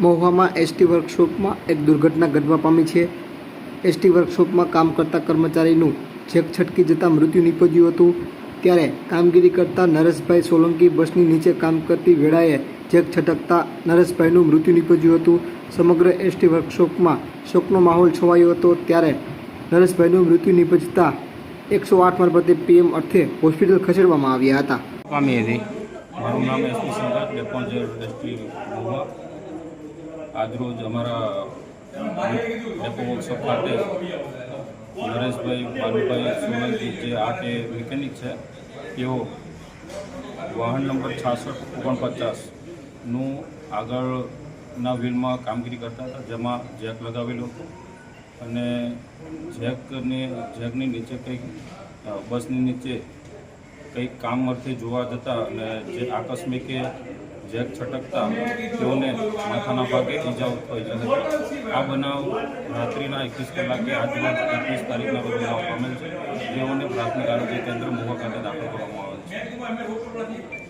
મહુવામાં ST વર્કશોપમાં એક દુર્ઘટના ઘટવા પામી છે। એસટી વર્કશોપમાં કામ કરતા કર્મચારીનું જેક છટકી જતાં મૃત્યુ નીપજ્યું હતું। ત્યારે કામગીરી કરતા નરેશભાઈ સોલંકી બસની નીચે કામ કરતી વેળાએ જેક છટકતા નરેશભાઈનું મૃત્યુ નીપજ્યું હતું। સમગ્ર એસટી વર્કશોપમાં શોકનો માહોલ છવાયો હતો। ત્યારે નરેશભાઈનું મૃત્યુ નીપજતા 108 મારફતે પીએમ અર્થે હોસ્પિટલ ખસેડવામાં આવ્યા હતા। પામી હતી। મારું નામ S P Shankar, depot incharge ST Mahuva. આજરોજ અમારા ડેપો વર્કશોપ ખાતે નરેશભાઈ બાલુભાઈ સોલંકી જે આર્ટ મિકેનિક છે, તેઓ વાહન નંબર 6649નું આગળના વ્હીલમાં કામગીરી કરતા હતા, જેમાં જેક લગાવેલો હતો અને જેકની નીચે કંઈક બસની નીચે કંઈક કામ અર્થે જોવા જતા અને જે આકસ્મિકે જેક છટકતા તેઓને માથાના ભાગે ઈજાઓ થઈ હતી। આ બનાવ રાત્રિના 21 કલાકે આજરોજ 21 તારીખના રોજ બનાવ પામેલ છે। જેઓને પ્રાથમિક આરોગ્ય કેન્દ્ર મહુવા ખાતે દાખલ કરવામાં આવેલ છે।